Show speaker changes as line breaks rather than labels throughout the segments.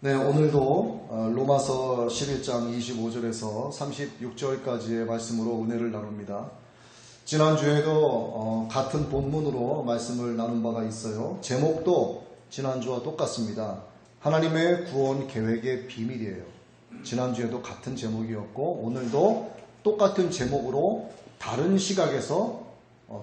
네, 오늘도 로마서 11장 25절에서 36절까지의 말씀으로 은혜를 나눕니다. 지난주에도 같은 본문으로 말씀을 나눈 바가 있어요. 제목도 지난주와 똑같습니다. 하나님의 구원 계획의 비밀이에요. 지난주에도 같은 제목이었고 오늘도 똑같은 제목으로 다른 시각에서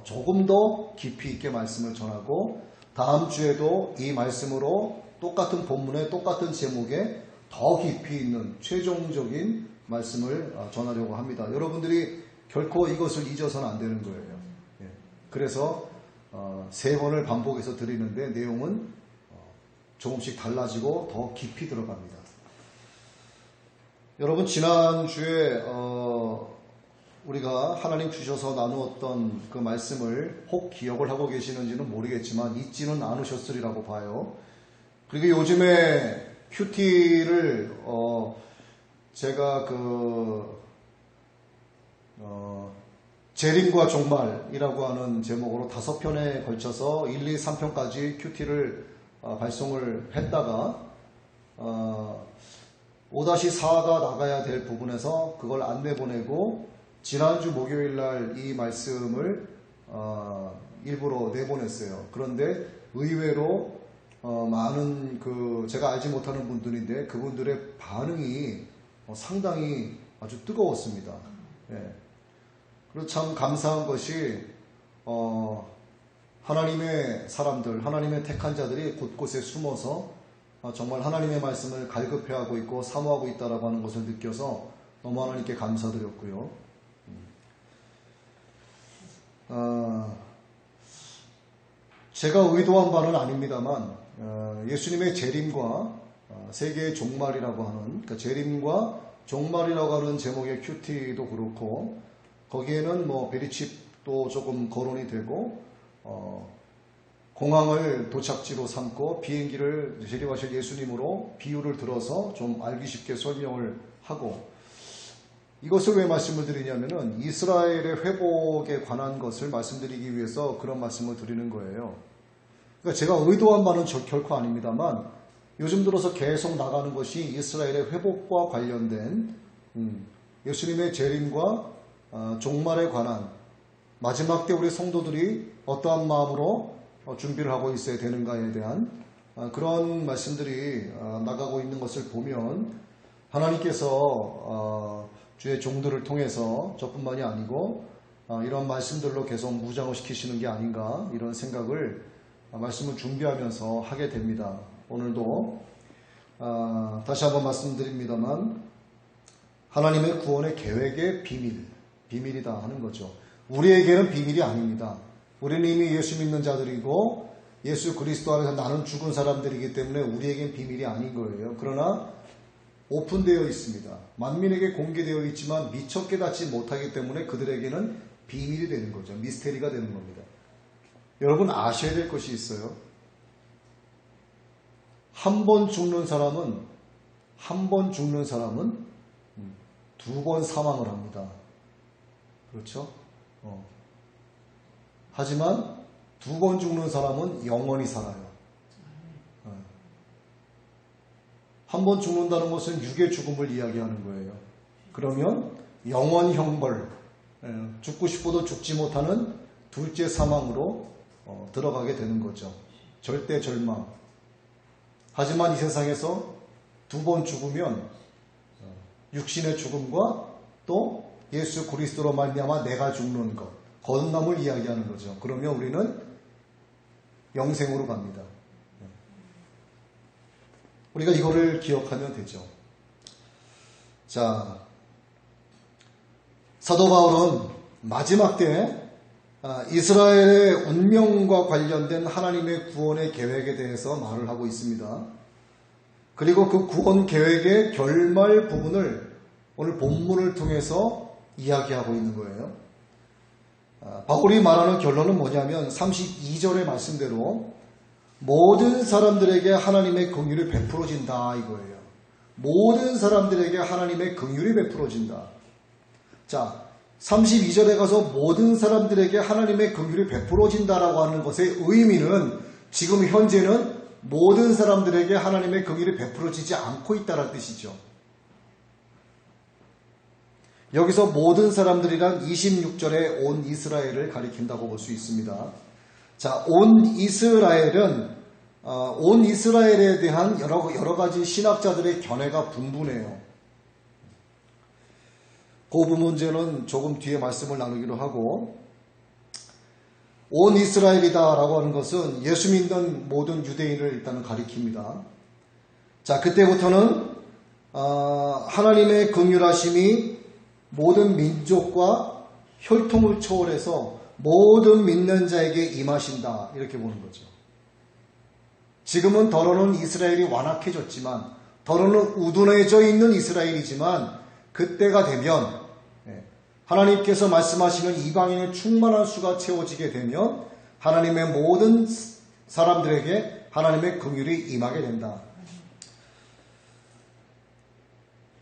조금 더 깊이 있게 말씀을 전하고 다음 주에도 이 말씀으로 똑같은 본문에 똑같은 제목에 더 깊이 있는 최종적인 말씀을 전하려고 합니다. 여러분들이 결코 이것을 잊어서는 안 되는 거예요. 그래서 3번을 반복해서 드리는데 내용은 조금씩 달라지고 더 깊이 들어갑니다. 여러분 지난주에 우리가 하나님 주셔서 나누었던 그 말씀을 혹 기억을 하고 계시는지는 모르겠지만 잊지는 않으셨으리라고 봐요. 그리고 요즘에 큐티를 제가 재림과 종말이라고 하는 제목으로 5편에 걸쳐서 1, 2, 3편까지 큐티를 발송을 했다가 5-4가 나가야 될 부분에서 그걸 안 내보내고 지난주 목요일날 이 말씀을 일부러 내보냈어요. 그런데 의외로 많은 제가 알지 못하는 분들인데 그분들의 반응이 상당히 아주 뜨거웠습니다. 그리고 참 감사한 것이 하나님의 사람들, 하나님의 택한 자들이 곳곳에 숨어서 정말 하나님의 말씀을 갈급해하고 있고 사모하고 있다라고 하는 것을 느껴서 너무 하나님께 감사드렸고요. 제가 의도한 바는 아닙니다만 예수님의 재림과 세계의 종말이라고 하는 그러니까 재림과 종말이라고 하는 제목의 큐티도 그렇고 거기에는 베리칩도 조금 거론이 되고 공항을 도착지로 삼고 비행기를 재림하실 예수님으로 비유를 들어서 좀 알기 쉽게 설명을 하고 이것을 왜 말씀을 드리냐면은 이스라엘의 회복에 관한 것을 말씀드리기 위해서 그런 말씀을 드리는 거예요. 그러니까 제가 의도한 바는 결코 아닙니다만 요즘 들어서 계속 나가는 것이 이스라엘의 회복과 관련된 예수님의 재림과 종말에 관한 마지막 때 우리 성도들이 어떠한 마음으로 준비를 하고 있어야 되는가에 대한 그런 말씀들이 나가고 있는 것을 보면 하나님께서 주의 종들을 통해서 저뿐만이 아니고 이런 말씀들로 계속 무장을 시키시는 게 아닌가 이런 생각을 말씀을 준비하면서 하게 됩니다. 오늘도 다시 한번 말씀드립니다만 하나님의 구원의 계획의 비밀이다 하는 거죠. 우리에게는 비밀이 아닙니다. 우리는 이미 예수 믿는 자들이고 예수 그리스도 안에서 나는 죽은 사람들이기 때문에 우리에겐 비밀이 아닌 거예요. 그러나 오픈되어 있습니다. 만민에게 공개되어 있지만 미처 깨닫지 못하기 때문에 그들에게는 비밀이 되는 거죠. 미스테리가 되는 겁니다. 여러분 아셔야 될 것이 있어요. 한 번 죽는 사람은 2번 사망을 합니다. 그렇죠? 하지만 2번 죽는 사람은 영원히 살아요. 한 번 죽는다는 것은 육의 죽음을 이야기하는 거예요. 그러면 영원 형벌, 죽고 싶어도 죽지 못하는 둘째 사망으로 들어가게 되는 거죠. 절대 절망. 하지만 이 세상에서 2번 죽으면 육신의 죽음과 또 예수 그리스도로 말미암아 내가 죽는 것, 거듭남을 이야기하는 거죠. 그러면 우리는 영생으로 갑니다. 우리가 이거를 기억하면 되죠. 자, 사도 바울은 마지막 때 이스라엘의 운명과 관련된 하나님의 구원의 계획에 대해서 말을 하고 있습니다. 그리고 그 구원 계획의 결말 부분을 오늘 본문을 통해서 이야기하고 있는 거예요. 바울이 말하는 결론은 뭐냐면 32절의 말씀대로 모든 사람들에게 하나님의 긍휼이 베풀어진다 이거예요. 모든 사람들에게 하나님의 긍휼이 베풀어진다. 자, 32절에 가서 모든 사람들에게 하나님의 긍휼이 베풀어진다라고 하는 것의 의미는 지금 현재는 모든 사람들에게 하나님의 긍휼이 베풀어지지 않고 있다는 뜻이죠. 여기서 모든 사람들이란 26절에 온 이스라엘을 가리킨다고 볼 수 있습니다. 자, 온 이스라엘에 대한 여러 가지 신학자들의 견해가 분분해요. 그 부분제는 조금 뒤에 말씀을 나누기로 하고, 온 이스라엘이다라고 하는 것은 예수 믿는 모든 유대인을 일단은 가리킵니다. 자, 그때부터는 하나님의 긍휼하심이 모든 민족과 혈통을 초월해서 모든 믿는 자에게 임하신다, 이렇게 보는 거죠. 지금은 더러는 이스라엘이 완악해졌지만, 더러는 우둔해져 있는 이스라엘이지만, 그때가 되면 하나님께서 말씀하시는 이방인의 충만한 수가 채워지게 되면 하나님의 모든 사람들에게 하나님의 긍휼이 임하게 된다.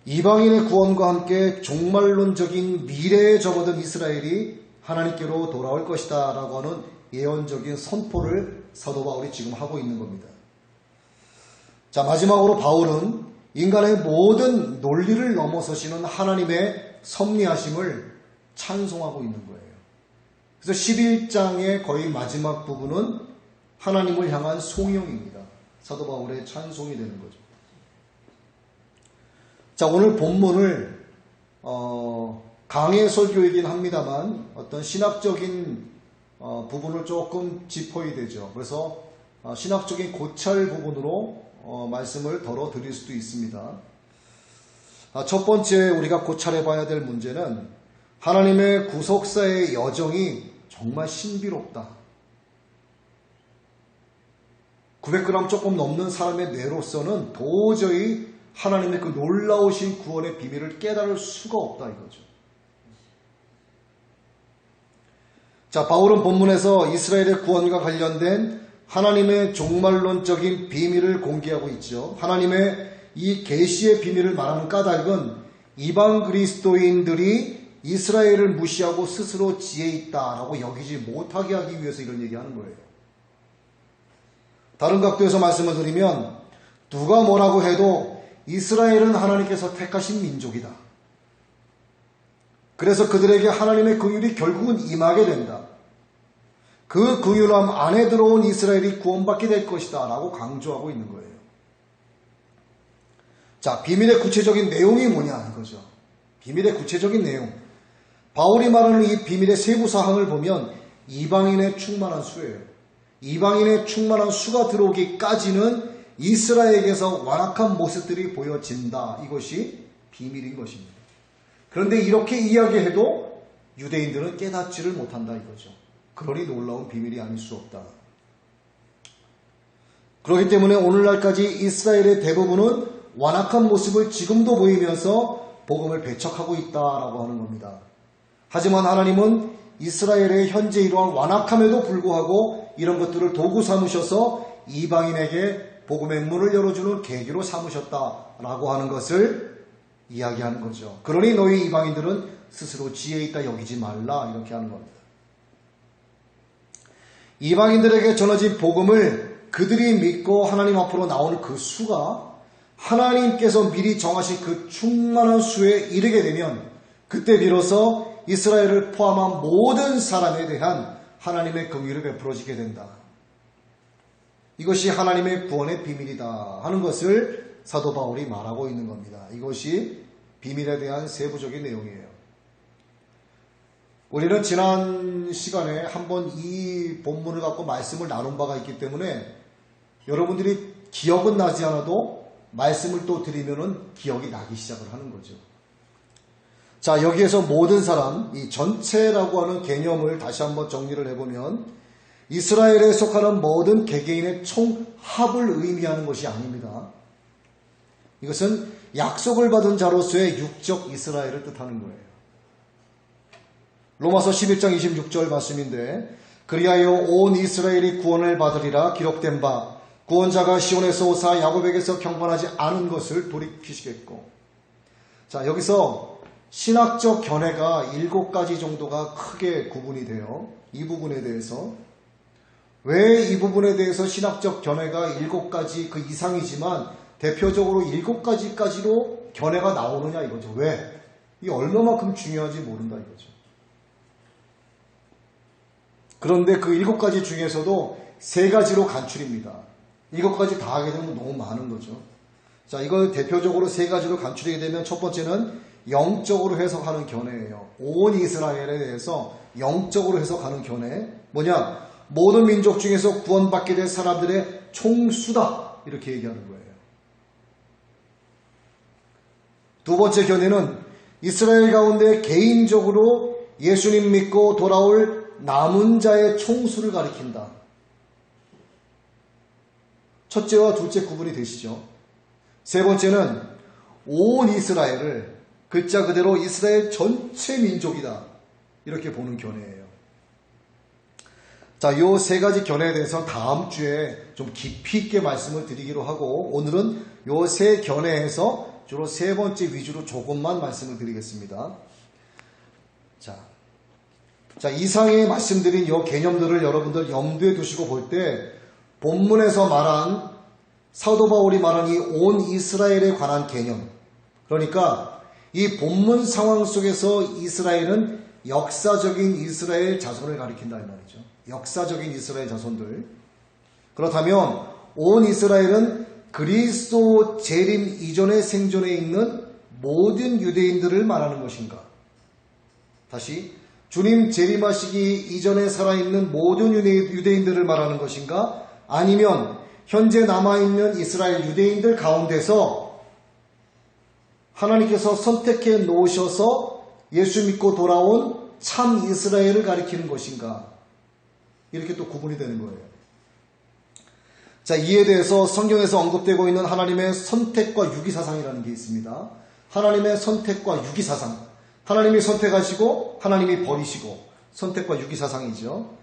이방인의 구원과 함께 종말론적인 미래에 접어든 이스라엘이 하나님께로 돌아올 것이다 라고 하는 예언적인 선포를 사도 바울이 지금 하고 있는 겁니다. 자, 마지막으로 바울은 인간의 모든 논리를 넘어서시는 하나님의 섭리하심을 찬송하고 있는 거예요. 그래서 11장의 거의 마지막 부분은 하나님을 향한 송영입니다. 사도 바울의 찬송이 되는 거죠. 자, 오늘 본문을 강해 설교이긴 합니다만 어떤 신학적인 부분을 조금 짚어야 되죠. 그래서 신학적인 고찰 부분으로 말씀을 덜어 드릴 수도 있습니다. 첫 번째 우리가 고찰해 봐야 될 문제는 하나님의 구속사의 여정이 정말 신비롭다. 900g 조금 넘는 사람의 뇌로서는 도저히 하나님의 그 놀라우신 구원의 비밀을 깨달을 수가 없다 이거죠. 자, 바울은 본문에서 이스라엘의 구원과 관련된 하나님의 종말론적인 비밀을 공개하고 있죠. 하나님의 이 계시의 비밀을 말하는 까닭은 이방 그리스도인들이 이스라엘을 무시하고 스스로 지혜 있다라고 여기지 못하게 하기 위해서 이런 얘기하는 거예요. 다른 각도에서 말씀을 드리면 누가 뭐라고 해도 이스라엘은 하나님께서 택하신 민족이다. 그래서 그들에게 하나님의 긍휼이 결국은 임하게 된다. 그 긍휼함 안에 들어온 이스라엘이 구원받게 될 것이다 라고 강조하고 있는 거예요. 자, 비밀의 구체적인 내용이 뭐냐 이거죠. 비밀의 구체적인 내용. 바울이 말하는 이 비밀의 세부 사항을 보면 이방인의 충만한 수예요. 이방인의 충만한 수가 들어오기까지는 이스라엘에게서 완악한 모습들이 보여진다. 이것이 비밀인 것입니다. 그런데 이렇게 이야기해도 유대인들은 깨닫지를 못한다 이거죠. 그러니 놀라운 비밀이 아닐 수 없다. 그렇기 때문에 오늘날까지 이스라엘의 대부분은 완악한 모습을 지금도 보이면서 복음을 배척하고 있다라고 하는 겁니다. 하지만 하나님은 이스라엘의 현재 이러한 완악함에도 불구하고 이런 것들을 도구 삼으셔서 이방인에게 복음의 문을 열어주는 계기로 삼으셨다라고 하는 것을 이야기하는 거죠. 그러니 너희 이방인들은 스스로 지혜 있다 여기지 말라 이렇게 하는 겁니다. 이방인들에게 전해진 복음을 그들이 믿고 하나님 앞으로 나오는 그 수가 하나님께서 미리 정하신 그 충만한 수에 이르게 되면 그때 비로소 이스라엘을 포함한 모든 사람에 대한 하나님의 긍휼을 베풀어지게 된다. 이것이 하나님의 구원의 비밀이다 하는 것을 사도 바울이 말하고 있는 겁니다. 이것이 비밀에 대한 세부적인 내용이에요. 우리는 지난 시간에 한번 이 본문을 갖고 말씀을 나눈 바가 있기 때문에 여러분들이 기억은 나지 않아도 말씀을 또 드리면은 기억이 나기 시작을 하는 거죠. 자, 여기에서 모든 사람, 이 전체라고 하는 개념을 다시 한번 정리를 해보면 이스라엘에 속하는 모든 개개인의 총합을 의미하는 것이 아닙니다. 이것은 약속을 받은 자로서의 육적 이스라엘을 뜻하는 거예요. 로마서 11장 26절 말씀인데 그리하여 온 이스라엘이 구원을 받으리라 기록된 바 구원자가 시온에서 오사 야곱에게서 경건하지 않은 것을 돌이키시겠고. 자, 여기서 신학적 견해가 7가지 정도가 크게 구분이 돼요. 이 부분에 대해서 왜 이 부분에 대해서 신학적 견해가 7가지 그 이상이지만 대표적으로 7가지까지로 견해가 나오느냐 이거죠. 왜? 이 얼마만큼 중요한지 모른다 이거죠. 그런데 그 7가지 중에서도 3가지로 간출입니다. 이것까지 다 하게 되면 너무 많은 거죠. 자, 이걸 대표적으로 3가지로 간추리게 되면 첫 번째는 영적으로 해석하는 견해예요. 온 이스라엘에 대해서 영적으로 해석하는 견해. 뭐냐? 모든 민족 중에서 구원받게 될 사람들의 총수다. 이렇게 얘기하는 거예요. 두 번째 견해는 이스라엘 가운데 개인적으로 예수님 믿고 돌아올 남은 자의 총수를 가리킨다. 첫째와 둘째 구분이 되시죠. 세 번째는 온 이스라엘을 글자 그대로 이스라엘 전체 민족이다. 이렇게 보는 견해예요. 자, 요 3가지 견해에 대해서 다음 주에 좀 깊이 있게 말씀을 드리기로 하고 오늘은 요 3 견해에서 주로 3번째 위주로 조금만 말씀을 드리겠습니다. 자, 이상에 말씀드린 요 개념들을 여러분들 염두에 두시고 볼 때 본문에서 말한 사도 바울이 말한 이 온 이스라엘에 관한 개념, 그러니까 이 본문 상황 속에서 이스라엘은 역사적인 이스라엘 자손을 가리킨다 이 말이죠. 역사적인 이스라엘 자손들. 그렇다면 온 이스라엘은 그리스도 재림 이전의 생존에 있는 모든 유대인들을 말하는 것인가? 다시 주님 재림하시기 이전에 살아있는 모든 유대인들을 말하는 것인가? 아니면 현재 남아있는 이스라엘 유대인들 가운데서 하나님께서 선택해 놓으셔서 예수 믿고 돌아온 참 이스라엘을 가리키는 것인가? 이렇게 또 구분이 되는 거예요. 자, 이에 대해서 성경에서 언급되고 있는 하나님의 선택과 유기사상이라는 게 있습니다. 하나님의 선택과 유기사상. 하나님이 선택하시고 하나님이 버리시고 선택과 유기사상이죠.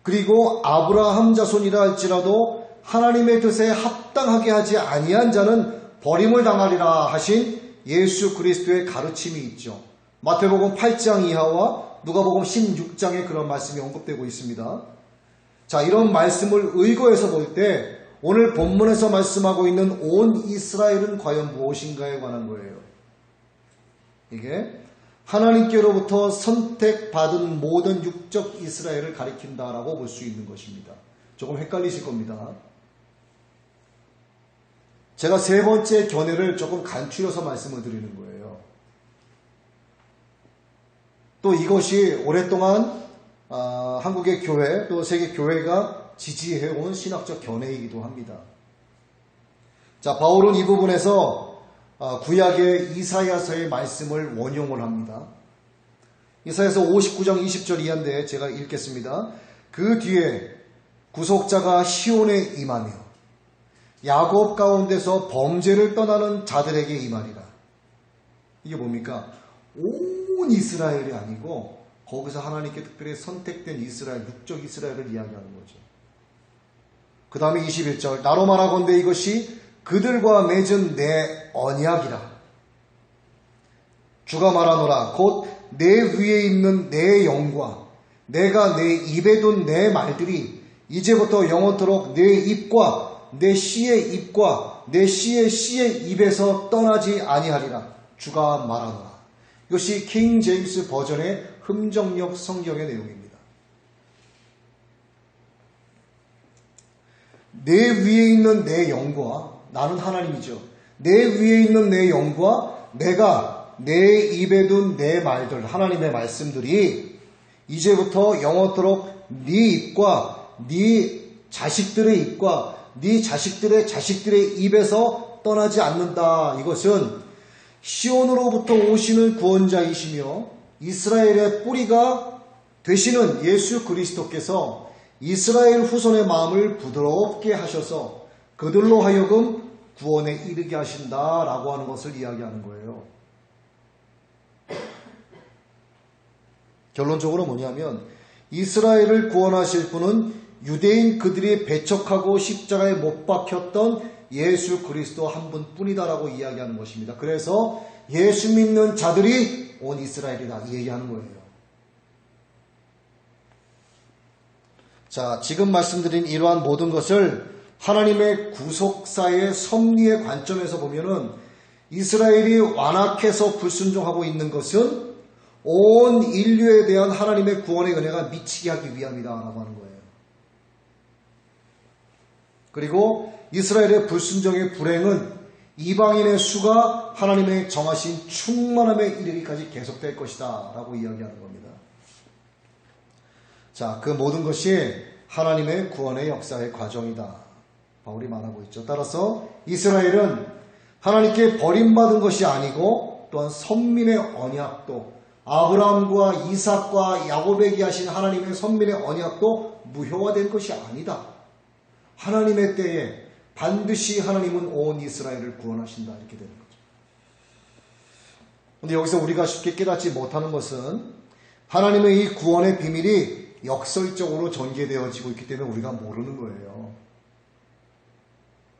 그리고 아브라함 자손이라 할지라도 하나님의 뜻에 합당하게 하지 아니한 자는 버림을 당하리라 하신 예수 그리스도의 가르침이 있죠. 마태복음 8장 이하와 누가복음 16장에 그런 말씀이 언급되고 있습니다. 자, 이런 말씀을 의거해서 볼 때 오늘 본문에서 말씀하고 있는 온 이스라엘은 과연 무엇인가에 관한 거예요. 이게 하나님께로부터 선택받은 모든 육적 이스라엘을 가리킨다라고 볼 수 있는 것입니다. 조금 헷갈리실 겁니다. 제가 3번째 견해를 조금 간추려서 말씀을 드리는 거예요. 또 이것이 오랫동안 한국의 교회 또 세계 교회가 지지해온 신학적 견해이기도 합니다. 자, 바울은 이 부분에서 구약의 이사야서의 말씀을 원용을 합니다. 이사야서 59장 20절 이하인데 제가 읽겠습니다. 그 뒤에 구속자가 시온에 임하며 야곱 가운데서 범죄를 떠나는 자들에게 임하리라. 이게 뭡니까? 온 이스라엘이 아니고 거기서 하나님께 특별히 선택된 이스라엘, 육적 이스라엘을 이야기하는 거죠. 그 다음에 21절 나로 말하건대 이것이 그들과 맺은 내 언약이라. 주가 말하노라. 곧 내 위에 있는 내 영과 내가 내 입에 둔 내 말들이 이제부터 영원토록 내 입과 내 씨의 입과 내 씨의 입에서 떠나지 아니하리라. 주가 말하노라. 이것이 킹 제임스 버전의 흠정역 성경의 내용입니다. 내 위에 있는 내 영과 나는 하나님이죠. 내 위에 있는 내 영과 내가 내 입에 둔 내 말들, 하나님의 말씀들이 이제부터 영원토록 네 입과 네 자식들의 입과 네 자식들의 자식들의 입에서 떠나지 않는다. 이것은 시온으로부터 오시는 구원자이시며 이스라엘의 뿌리가 되시는 예수 그리스도께서 이스라엘 후손의 마음을 부드럽게 하셔서 그들로 하여금 구원에 이르게 하신다라고 하는 것을 이야기하는 거예요. 결론적으로 뭐냐면 이스라엘을 구원하실 분은 유대인 그들이 배척하고 십자가에 못 박혔던 예수 그리스도 한 분뿐이다라고 이야기하는 것입니다. 그래서 예수 믿는 자들이 온 이스라엘이다 이 얘기하는 거예요. 자, 지금 말씀드린 이러한 모든 것을 하나님의 구속사의 섭리의 관점에서 보면은 이스라엘이 완악해서 불순종하고 있는 것은 온 인류에 대한 하나님의 구원의 은혜가 미치게 하기 위함이다 라고 하는 거예요. 그리고 이스라엘의 불순종의 불행은 이방인의 수가 하나님의 정하신 충만함에 이르기까지 계속될 것이다 라고 이야기하는 겁니다. 자, 그 모든 것이 하나님의 구원의 역사의 과정이다. 바울이 말하고 있죠. 따라서 이스라엘은 하나님께 버림받은 것이 아니고 또한 선민의 언약도 아브라함과 이삭과 야곱에게 하신 하나님의 선민의 언약도 무효화된 것이 아니다. 하나님의 때에 반드시 하나님은 온 이스라엘을 구원하신다. 이렇게 되는 거죠. 그런데 여기서 우리가 쉽게 깨닫지 못하는 것은 하나님의 이 구원의 비밀이 역설적으로 전개되어지고 있기 때문에 우리가 모르는 거예요.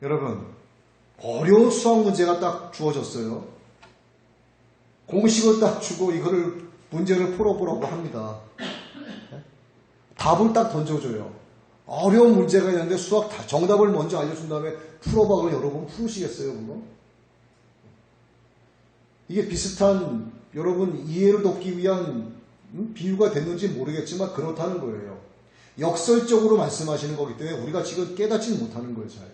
여러분, 어려운 수학 문제가 딱 주어졌어요. 공식을 딱 주고 이거를 문제를 풀어보라고 합니다. 답을 딱 던져줘요. 어려운 문제가 있는데 수학 정답을 먼저 알려준 다음에 풀어봐. 그럼 여러분 풀으시겠어요, 그거? 이게 비슷한 여러분 이해를 돕기 위한 비유가 됐는지 모르겠지만 그렇다는 거예요. 역설적으로 말씀하시는 거기 때문에 우리가 지금 깨닫지 못하는 거예요, 잘.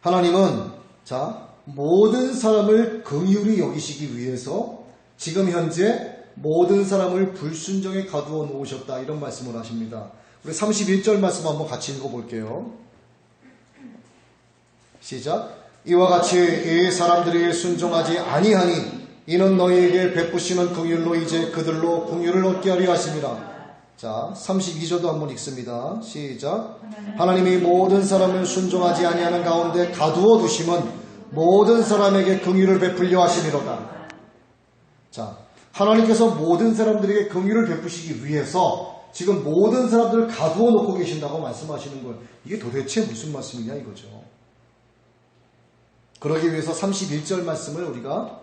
하나님은 모든 사람을 긍휼히 여기시기 위해서 지금 현재 모든 사람을 불순종에 가두어 놓으셨다. 이런 말씀을 하십니다. 우리 31절 말씀 한번 같이 읽어볼게요. 시작. 이와 같이 이 사람들이 순종하지 아니하니 이는 너희에게 베푸시는 긍휼로 이제 그들로 긍휼을 얻게 하려 하심이라. 자, 32절도 한번 읽습니다. 시작. 하나님이 모든 사람을 순종하지 아니하는 가운데 가두어 두심은 모든 사람에게 긍휼을 베풀려 하심이로다. 자, 하나님께서 모든 사람들에게 긍휼을 베푸시기 위해서 지금 모든 사람들을 가두어 놓고 계신다고 말씀하시는 거예요. 이게 도대체 무슨 말씀이냐 이거죠. 그러기 위해서 31절 말씀을 우리가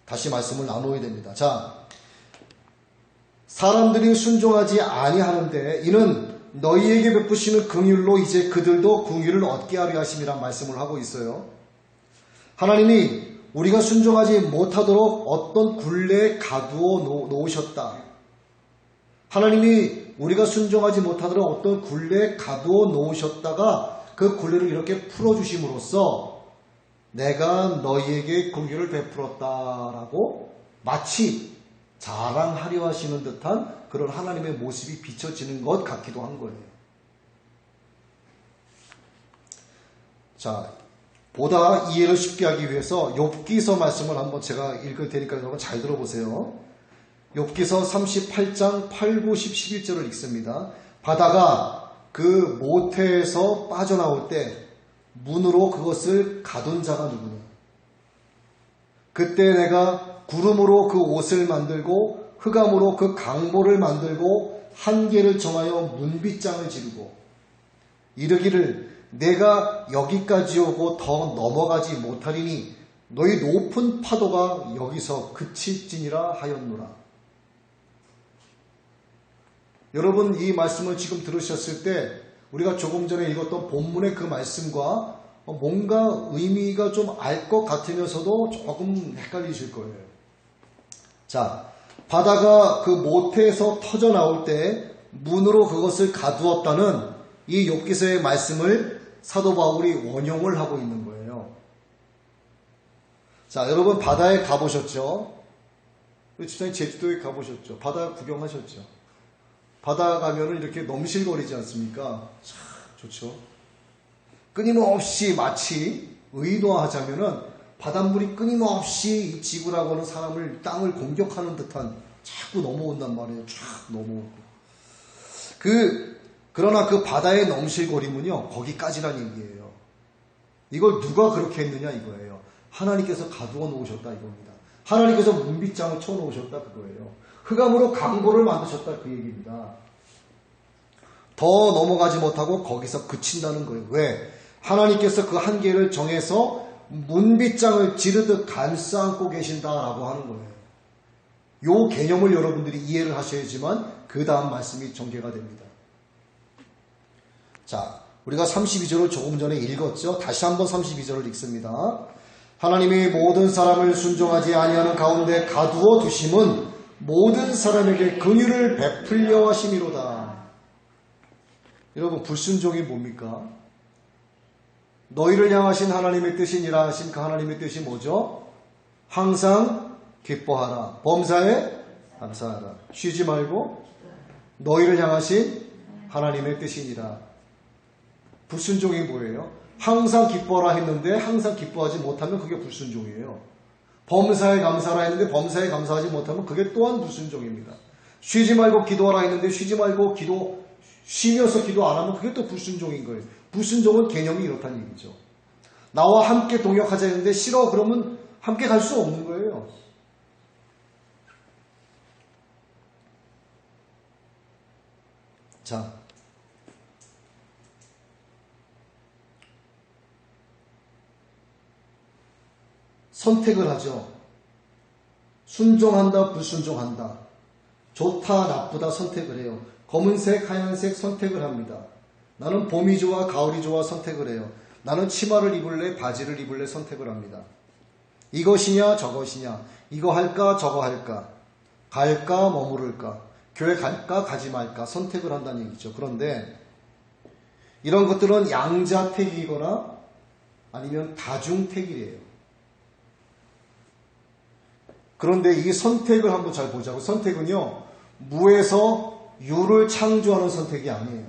다시 말씀을 나누어야 됩니다. 자, 사람들이 순종하지 아니하는데 이는 너희에게 베푸시는 긍휼로 이제 그들도 긍휼을 얻게 하려 하심이란 말씀을 하고 있어요. 하나님이 우리가 순종하지 못하도록 어떤 굴레에 가두어 놓으셨다. 하나님이 우리가 순종하지 못하도록 어떤 굴레에 가두어 놓으셨다가 그 굴레를 이렇게 풀어주심으로써 내가 너희에게 긍휼을 베풀었다라고 마치 자랑하려 하시는 듯한 그런 하나님의 모습이 비춰지는 것 같기도 한 거예요. 자, 보다 이해를 쉽게 하기 위해서 욥기서 말씀을 한번 제가 읽을 테니까 여러분 잘 들어보세요. 욥기서 38장 8, 9, 10, 11절을 읽습니다. 바다가 그 모태에서 빠져나올 때 문으로 그것을 가둔 자가 누구냐? 그때 내가 구름으로 그 옷을 만들고 흑암으로 그 강보를 만들고 한계를 정하여 문빗장을 지르고 이르기를 내가 여기까지 오고 더 넘어가지 못하리니 너희 높은 파도가 여기서 그칠지니라 하였노라. 여러분 이 말씀을 지금 들으셨을 때 우리가 조금 전에 읽었던 본문의 그 말씀과 뭔가 의미가 좀 알 것 같으면서도 조금 헷갈리실 거예요. 자, 바다가 그 모태에서 터져 나올 때 문으로 그것을 가두었다는 이 욥기서의 말씀을 사도 바울이 원용을 하고 있는 거예요. 자, 여러분 바다에 가보셨죠? 우리 집사님 제주도에 가보셨죠? 바다 구경하셨죠? 바다 가면은 이렇게 넘실거리지 않습니까? 참 좋죠. 끊임없이 마치 의도하자면은 바닷물이 끊임없이 이 지구라고 하는 사람을 땅을 공격하는 듯한 자꾸 넘어온단 말이에요. 쫙 넘어오고. 그러나 그 바다의 넘실거림은요, 거기까지란 얘기예요. 이걸 누가 그렇게 했느냐 이거예요. 하나님께서 가두어 놓으셨다 이겁니다. 하나님께서 문빗장을 쳐 놓으셨다 그거예요. 흑암으로 강보를 만드셨다 그 얘기입니다. 더 넘어가지 못하고 거기서 그친다는 거예요. 왜? 하나님께서 그 한계를 정해서 문빗장을 지르듯 감싸안고 계신다라고 하는 거예요. 요 개념을 여러분들이 이해를 하셔야지만 그 다음 말씀이 전개가 됩니다. 자, 우리가 32절을 조금 전에 읽었죠. 다시 한번 32절을 읽습니다. 하나님이 모든 사람을 순종하지 아니하는 가운데 가두어 두심은 모든 사람에게 긍휼을 베풀려 하심이로다. 여러분, 불순종이 뭡니까? 너희를 향하신 하나님의 뜻이니라 하신 그 하나님의 뜻이 뭐죠? 항상 기뻐하라. 범사에 감사하라. 쉬지 말고 너희를 향하신 하나님의 뜻이니라. 불순종이 뭐예요? 항상 기뻐라 했는데 항상 기뻐하지 못하면 그게 불순종이에요. 범사에 감사하라 했는데 범사에 감사하지 못하면 그게 또한 불순종입니다. 쉬지 말고 기도하라 했는데 쉬지 말고 쉬면서 기도 안 하면 그게 또 불순종인 거예요. 불순종은 개념이 이렇다는 얘기죠. 나와 함께 동역하자 했는데 싫어 그러면 함께 갈 수 없는 거예요. 자, 선택을 하죠. 순종한다, 불순종한다. 좋다, 나쁘다 선택을 해요. 검은색, 하얀색 선택을 합니다. 나는 봄이 좋아, 가을이 좋아 선택을 해요. 나는 치마를 입을래, 바지를 입을래 선택을 합니다. 이것이냐, 저것이냐, 이거 할까, 저거 할까, 갈까, 머무를까, 교회 갈까, 가지 말까 선택을 한다는 얘기죠. 그런데 이런 것들은 양자택이거나 아니면 다중택이에요. 그런데 이 선택을 한번 잘 보자고. 선택은요, 무에서 유를 창조하는 선택이 아니에요.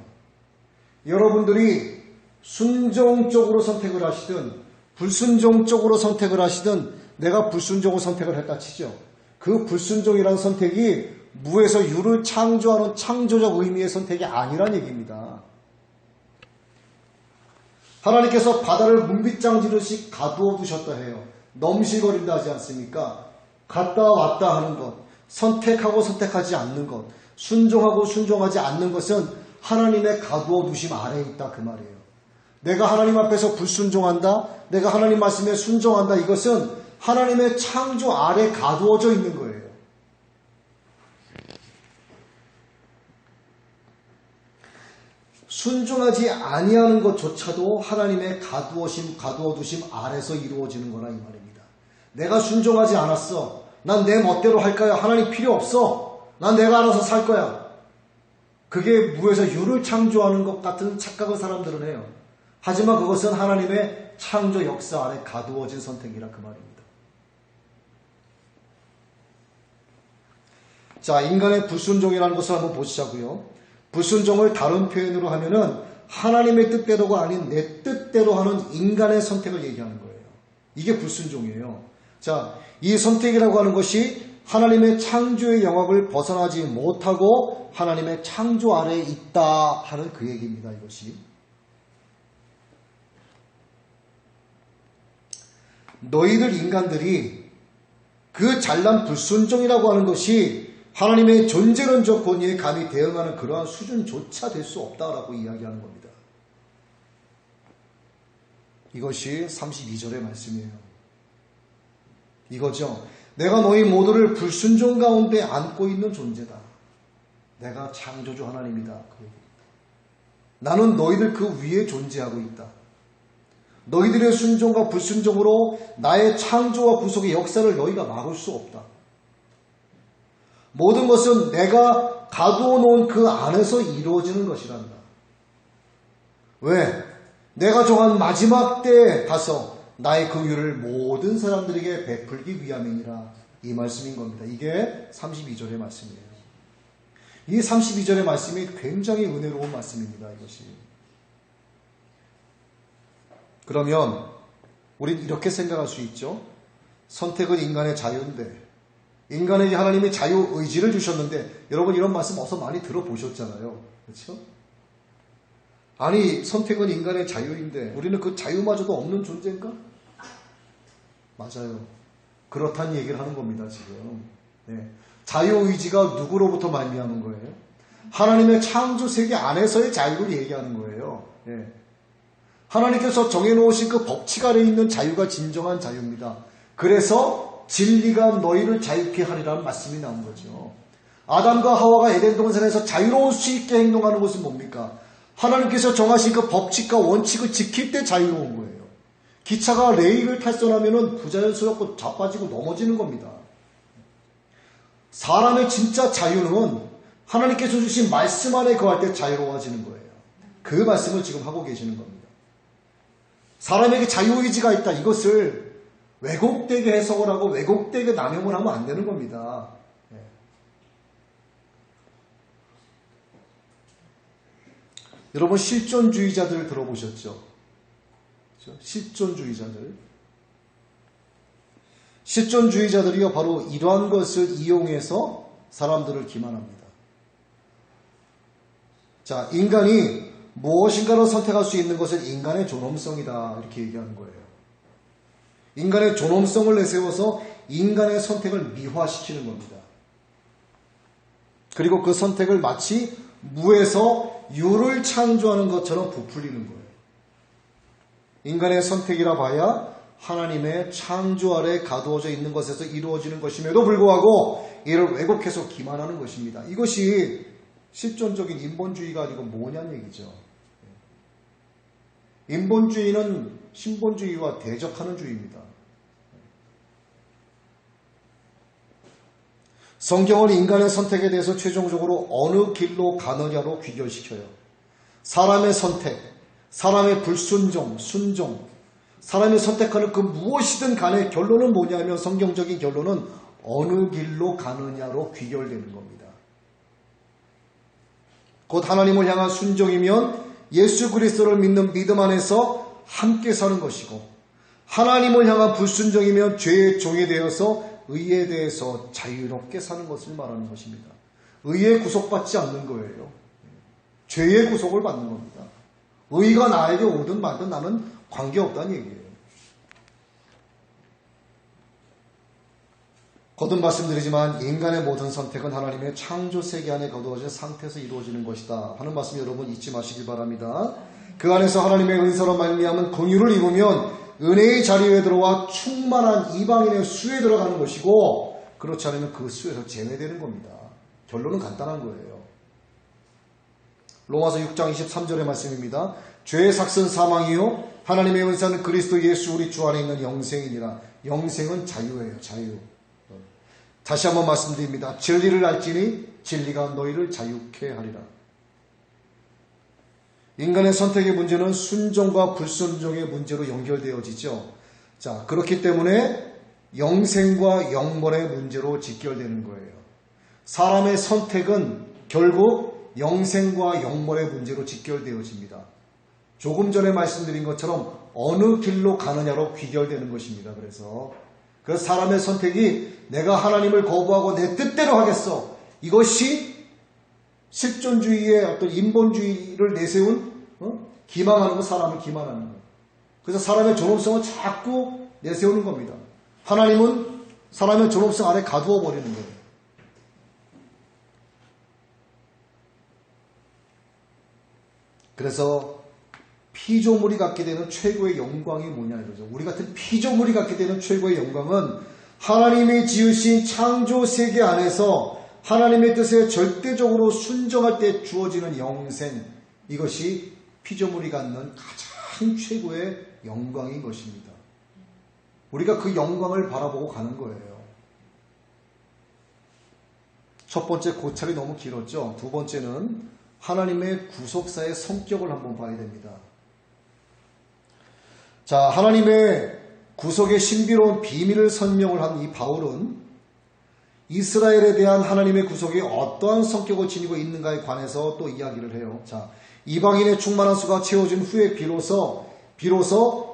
여러분들이 순종적으로 선택을 하시든 불순종적으로 선택을 하시든 내가 불순종을 선택을 했다 치죠. 그 불순종이라는 선택이 무에서 유를 창조하는 창조적 의미의 선택이 아니란 얘기입니다. 하나님께서 바다를 문빗장 지르듯이 가두어 두셨다 해요. 넘실거린다 하지 않습니까? 갔다 왔다 하는 것, 선택하고 선택하지 않는 것, 순종하고 순종하지 않는 것은 하나님의 가두어 두심 아래에 있다 그 말이에요. 내가 하나님 앞에서 불순종한다, 내가 하나님 말씀에 순종한다, 이것은 하나님의 창조 아래 가두어져 있는 거예요. 순종하지 아니하는 것조차도 하나님의 가두어 두심 아래서 이루어지는 거라 이 말입니다. 내가 순종하지 않았어. 난 내 멋대로 할 거야. 하나님 필요 없어. 난 내가 알아서 살 거야. 그게 무에서 유를 창조하는 것 같은 착각을 사람들은 해요. 하지만 그것은 하나님의 창조 역사 아래 가두어진 선택이라 그 말입니다. 자, 인간의 불순종이라는 것을 한번 보시자고요. 불순종을 다른 표현으로 하면은 하나님의 뜻대로가 아닌 내 뜻대로 하는 인간의 선택을 얘기하는 거예요. 이게 불순종이에요. 자, 이 선택이라고 하는 것이 하나님의 창조의 영역을 벗어나지 못하고 하나님의 창조 아래에 있다 하는 그 얘기입니다. 이것이. 너희들 인간들이 그 잘난 불순종이라고 하는 것이 하나님의 존재론적 권위에 감히 대응하는 그러한 수준조차 될 수 없다라고 이야기하는 겁니다. 이것이 32절의 말씀이에요. 이거죠. 내가 너희 모두를 불순종 가운데 안고 있는 존재다. 내가 창조주 하나님이다. 나는 너희들 그 위에 존재하고 있다. 너희들의 순종과 불순종으로 나의 창조와 구속의 역사를 너희가 막을 수 없다. 모든 것은 내가 가두어 놓은 그 안에서 이루어지는 것이란다. 왜? 내가 정한 마지막 때에 가서 나의 긍휼을 모든 사람들에게 베풀기 위함이니라. 이 말씀인 겁니다. 이게 32절의 말씀이에요. 이 32절의 말씀이 굉장히 은혜로운 말씀입니다. 이것이. 그러면 우린 이렇게 생각할 수 있죠. 선택은 인간의 자유인데 인간에게 하나님이 자유의지를 주셨는데 여러분 이런 말씀 어서 많이 들어보셨잖아요. 그렇죠? 아니 선택은 인간의 자유인데 우리는 그 자유마저도 없는 존재인가? 맞아요. 그렇다는 얘기를 하는 겁니다. 지금. 네. 자유의지가 누구로부터 말미암은 거예요? 하나님의 창조 세계 안에서의 자유를 얘기하는 거예요. 네. 하나님께서 정해놓으신 그 법칙 아래에 있는 자유가 진정한 자유입니다. 그래서 진리가 너희를 자유케 하리라는 말씀이 나온 거죠. 아담과 하와가 에덴 동산에서 자유로울 수 있게 행동하는 것은 뭡니까? 하나님께서 정하신 그 법칙과 원칙을 지킬 때 자유로운 거예요. 기차가 레일을 탈선하면 부자연스럽고 자빠지고 넘어지는 겁니다. 사람의 진짜 자유는 하나님께서 주신 말씀 안에 거할 때 자유로워지는 거예요. 그 말씀을 지금 하고 계시는 겁니다. 사람에게 자유의지가 있다. 이것을 왜곡되게 해석을 하고 왜곡되게 남용을 하면 안 되는 겁니다. 여러분 실존주의자들 들어보셨죠? 실존주의자들이요 바로 이러한 것을 이용해서 사람들을 기만합니다. 자, 인간이 무엇인가를 선택할 수 있는 것은 인간의 존엄성이다 이렇게 얘기하는 거예요. 인간의 존엄성을 내세워서 인간의 선택을 미화시키는 겁니다. 그리고 그 선택을 마치 무에서 유를 창조하는 것처럼 부풀리는 거예요. 인간의 선택이라 봐야 하나님의 창조 아래 가두어져 있는 것에서 이루어지는 것임에도 불구하고 이를 왜곡해서 기만하는 것입니다. 이것이 실존적인 인본주의가 아니고 뭐냐는 얘기죠. 인본주의는 신본주의와 대적하는 주의입니다. 성경은 인간의 선택에 대해서 최종적으로 어느 길로 가느냐로 귀결시켜요. 사람의 선택, 사람의 불순종, 순종, 사람이 선택하는 그 무엇이든 간에 결론은 뭐냐면 성경적인 결론은 어느 길로 가느냐로 귀결되는 겁니다. 곧 하나님을 향한 순종이면 예수 그리스도를 믿는 믿음 안에서 함께 사는 것이고 하나님을 향한 불순종이면 죄의 종이 되어서 의에 대해서 자유롭게 사는 것을 말하는 것입니다. 의에 구속받지 않는 거예요. 죄의 구속을 받는 겁니다. 의가 나에게 오든 말든 나는 관계없다는 얘기예요. 거듭 말씀드리지만 인간의 모든 선택은 하나님의 창조 세계 안에 거두어진 상태에서 이루어지는 것이다 하는 말씀 여러분 잊지 마시기 바랍니다. 그 안에서 하나님의 은사로 말미암은 긍휼을 입으면 은혜의 자리에 들어와 충만한 이방인의 수에 들어가는 것이고 그렇지 않으면 그 수에서 제외되는 겁니다. 결론은 간단한 거예요. 로마서 6장 23절의 말씀입니다. 죄의 삭은 사망이요 하나님의 은사는 그리스도 예수 우리 주 안에 있는 영생이니라. 영생은 자유예요. 자유. 다시 한번 말씀드립니다. 진리를 알지니 진리가 너희를 자유케 하리라. 인간의 선택의 문제는 순종과 불순종의 문제로 연결되어지죠. 자, 그렇기 때문에 영생과 영벌의 문제로 직결되는 거예요. 사람의 선택은 결국 영생과 영벌의 문제로 직결되어집니다. 조금 전에 말씀드린 것처럼 어느 길로 가느냐로 귀결되는 것입니다. 그래서 그 사람의 선택이 내가 하나님을 거부하고 내 뜻대로 하겠어. 이것이 실존주의의 어떤 인본주의를 내세운 기망하는 거, 사람을 기만하는 거예요. 그래서 사람의 존엄성을 자꾸 내세우는 겁니다. 하나님은 사람의 존엄성 아래 가두어 버리는 거예요. 그래서 피조물이 갖게 되는 최고의 영광이 뭐냐 이거죠. 우리 같은 피조물이 갖게 되는 최고의 영광은 하나님이 지으신 창조 세계 안에서 하나님의 뜻에 절대적으로 순종할 때 주어지는 영생, 이것이 피조물이 갖는 가장 최고의 영광인 것입니다. 우리가 그 영광을 바라보고 가는 거예요. 첫 번째 고찰이 너무 길었죠. 두 번째는 하나님의 구속사의 성격을 한번 봐야 됩니다. 자, 하나님의 구속의 신비로운 비밀을 설명을 한 이 바울은 이스라엘에 대한 하나님의 구속이 어떠한 성격을 지니고 있는가에 관해서 또 이야기를 해요. 자, 이방인의 충만한 수가 채워진 후에 비로소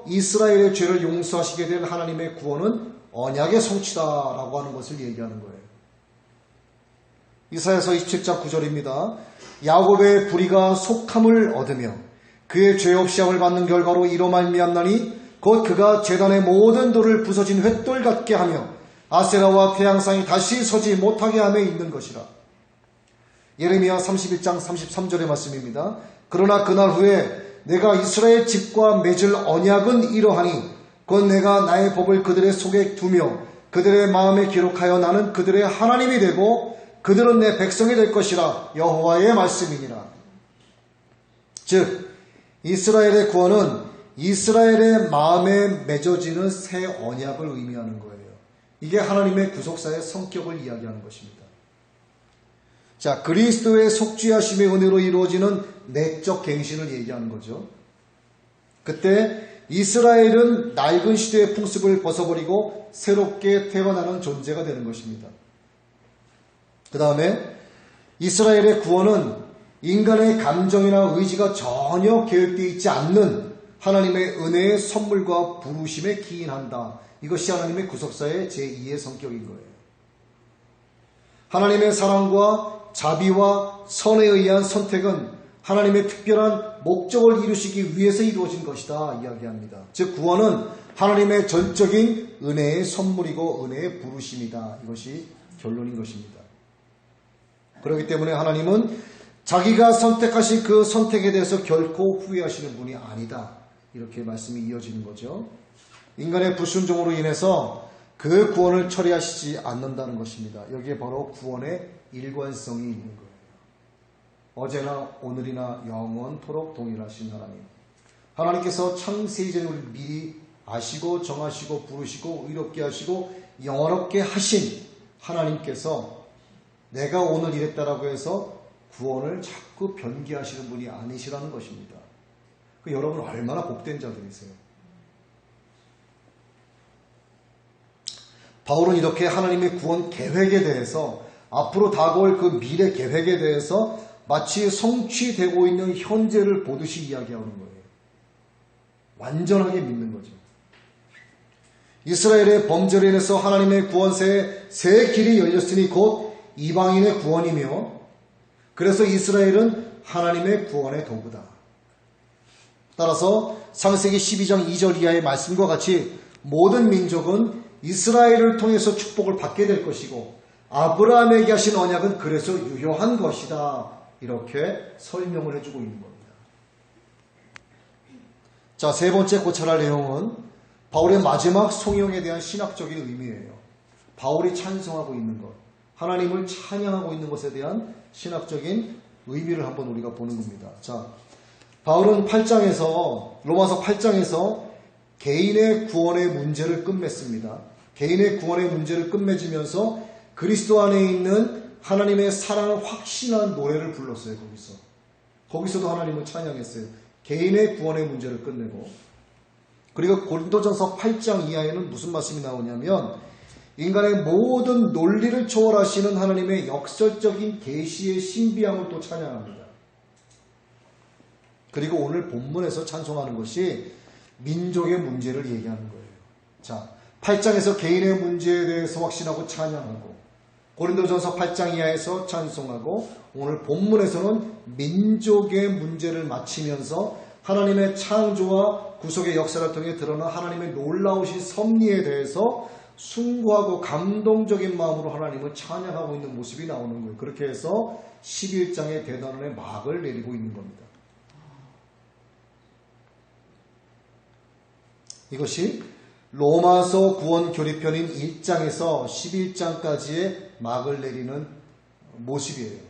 이스라엘의 죄를 용서하시게 될 하나님의 구원은 언약의 성취다라고 하는 것을 얘기하는 거예요. 이사야서 27장 9절입니다. 야곱의 불의가 속함을 얻으며 그의 죄 없이 함을 받는 결과로 이로 말미암나니 곧 그가 제단의 모든 돌을 부서진 횃돌 같게 하며 아세라와 태양상이 다시 서지 못하게 함에 있는 것이라. 예레미야 31장 33절의 말씀입니다. 그러나 그날 후에 내가 이스라엘 집과 맺을 언약은 이러하니 곧 내가 나의 법을 그들의 속에 두며 그들의 마음에 기록하여 나는 그들의 하나님이 되고 그들은 내 백성이 될 것이라. 여호와의 말씀이니라. 즉 이스라엘의 구원은 이스라엘의 마음에 맺어지는 새 언약을 의미하는 거예요. 이게 하나님의 구속사의 성격을 이야기하는 것입니다. 자, 그리스도의 속죄하심의 은혜로 이루어지는 내적 갱신을 얘기하는 거죠. 그때 이스라엘은 낡은 시대의 풍습을 벗어버리고 새롭게 태어나는 존재가 되는 것입니다. 그 다음에 이스라엘의 구원은 인간의 감정이나 의지가 전혀 계획되어 있지 않는 하나님의 은혜의 선물과 부르심에 기인한다. 이것이 하나님의 구속사의 제2의 성격인 거예요. 하나님의 사랑과 자비와 선에 의한 선택은 하나님의 특별한 목적을 이루시기 위해서 이루어진 것이다 이야기합니다. 즉 구원은 하나님의 전적인 은혜의 선물이고 은혜의 부르심이다. 이것이 결론인 것입니다. 그렇기 때문에 하나님은 자기가 선택하신 그 선택에 대해서 결코 후회하시는 분이 아니다. 이렇게 말씀이 이어지는 거죠. 인간의 불순종으로 인해서 그 구원을 처리하시지 않는다는 것입니다. 여기에 바로 구원의 일관성이 있는 거예요. 어제나 오늘이나 영원토록 동일하신 하나님. 하나님께서 창세이전에 우리를 미리 아시고 정하시고 부르시고 의롭게 하시고 영원롭게 하신 하나님께서 내가 오늘 이랬다라고 해서 구원을 자꾸 변기하시는 분이 아니시라는 것입니다. 여러분 얼마나 복된 자들이세요. 바울은 이렇게 하나님의 구원 계획에 대해서 앞으로 다가올 그 미래 계획에 대해서 마치 성취되고 있는 현재를 보듯이 이야기하는 거예요. 완전하게 믿는 거죠. 이스라엘의 범죄로 인해서 하나님의 구원세에 새 길이 열렸으니 곧 이방인의 구원이며 그래서 이스라엘은 하나님의 구원의 도구다. 따라서 창세기 12장 2절 이하의 말씀과 같이 모든 민족은 이스라엘을 통해서 축복을 받게 될 것이고 아브라함에게 하신 언약은 그래서 유효한 것이다. 이렇게 설명을 해주고 있는 겁니다. 자, 세 번째 고찰할 내용은 바울의 마지막 성령에 대한 신학적인 의미예요. 바울이 찬송하고 있는 것, 하나님을 찬양하고 있는 것에 대한 신학적인 의미를 한번 우리가 보는 겁니다. 자, 바울은 로마서 8장에서 개인의 구원의 문제를 끝맺습니다. 개인의 구원의 문제를 끝맺으면서 그리스도 안에 있는 하나님의 사랑을 확신한 노래를 불렀어요. 거기서도 하나님을 찬양했어요. 개인의 구원의 문제를 끝내고. 그리고 고린도전서 8장 이하에는 무슨 말씀이 나오냐면 인간의 모든 논리를 초월하시는 하나님의 역설적인 계시의 신비함을 또 찬양합니다. 그리고 오늘 본문에서 찬송하는 것이 민족의 문제를 얘기하는 거예요. 자, 8장에서 개인의 문제에 대해서 확신하고 찬양하고 고린도전서 8장 이하에서 찬송하고 오늘 본문에서는 민족의 문제를 마치면서 하나님의 창조와 구속의 역사를 통해 드러난 하나님의 놀라우신 섭리에 대해서 숭고하고 감동적인 마음으로 하나님을 찬양하고 있는 모습이 나오는 거예요. 그렇게 해서 11장의 대단원의 막을 내리고 있는 겁니다. 이것이 로마서 구원교리편인 1장에서 11장까지의 막을 내리는 모습이에요.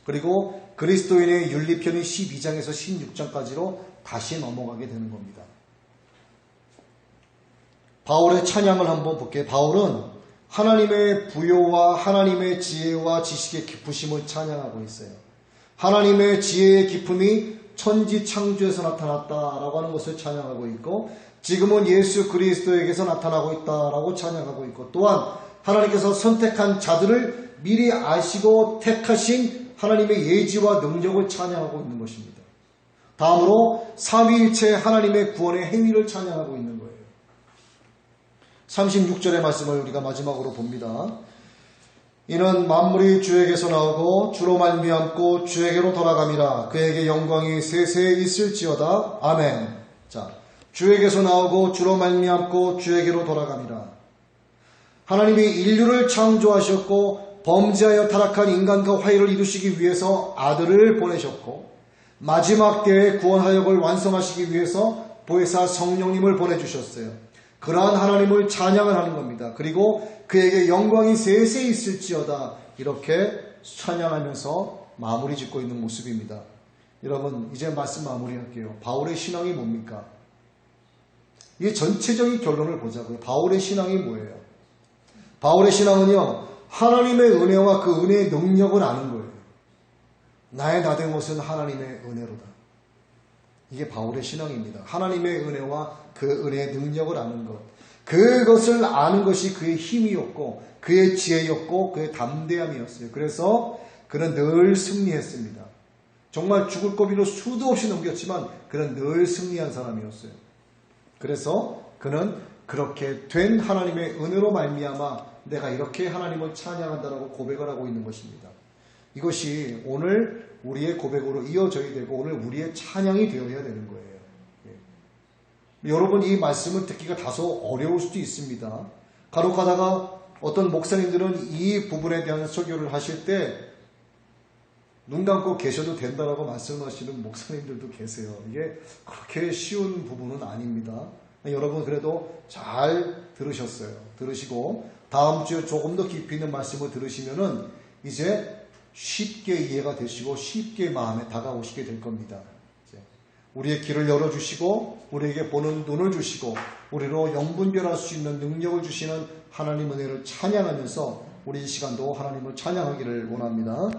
그리고 그리스도인의 윤리편인 12장에서 16장까지로 다시 넘어가게 되는 겁니다. 바울의 찬양을 한번 볼게요. 바울은 하나님의 부요와 하나님의 지혜와 지식의 깊으심을 찬양하고 있어요. 하나님의 지혜의 깊음이 천지 창조에서 나타났다라고 하는 것을 찬양하고 있고 지금은 예수 그리스도에게서 나타나고 있다라고 찬양하고 있고 또한 하나님께서 선택한 자들을 미리 아시고 택하신 하나님의 예지와 능력을 찬양하고 있는 것입니다. 다음으로 삼위일체 하나님의 구원의 행위를 찬양하고 있는 거예요. 36절의 말씀을 우리가 마지막으로 봅니다. 이는 만물이 주에게서 나오고 주로 말미암고 주에게로 돌아감이라. 그에게 영광이 세세에 있을지어다. 아멘. 자, 주에게서 나오고 주로 말미암고 주에게로 돌아감이라. 하나님이 인류를 창조하셨고 범죄하여 타락한 인간과 화해를 이루시기 위해서 아들을 보내셨고 마지막 때의 구원 사역을 완성하시기 위해서 보혜사 성령님을 보내주셨어요. 그러한 하나님을 찬양을 하는 겁니다. 그리고 그에게 영광이 세세 있을지어다 이렇게 찬양하면서 마무리 짓고 있는 모습입니다. 여러분 이제 말씀 마무리할게요. 바울의 신앙이 뭡니까? 이 전체적인 결론을 보자고요. 바울의 신앙이 뭐예요? 바울의 신앙은요, 하나님의 은혜와 그 은혜의 능력을 아는 거예요. 나의 나된 것은 하나님의 은혜로다. 이게 바울의 신앙입니다. 하나님의 은혜와 그 은혜의 능력을 아는 것. 그것을 아는 것이 그의 힘이었고, 그의 지혜였고, 그의 담대함이었어요. 그래서 그는 늘 승리했습니다. 정말 죽을 고비로 수도 없이 넘겼지만 그는 늘 승리한 사람이었어요. 그래서 그는 그렇게 된 하나님의 은혜로 말미암아 내가 이렇게 하나님을 찬양한다라고 고백을 하고 있는 것입니다. 이것이 오늘 우리의 고백으로 이어져야 되고 오늘 우리의 찬양이 되어야 되는 거예요. 여러분 이 말씀을 듣기가 다소 어려울 수도 있습니다. 간혹 가다가 어떤 목사님들은 이 부분에 대한 설교를 하실 때 눈 감고 계셔도 된다라고 말씀하시는 목사님들도 계세요. 이게 그렇게 쉬운 부분은 아닙니다. 여러분 그래도 잘 들으셨어요. 들으시고 다음 주에 조금 더 깊이 있는 말씀을 들으시면은 이제 쉽게 이해가 되시고 쉽게 마음에 다가오시게 될 겁니다. 우리의 길을 열어주시고 우리에게 보는 눈을 주시고 우리로 영분별할 수 있는 능력을 주시는 하나님 은혜를 찬양하면서 우리 이 시간도 하나님을 찬양하기를 원합니다.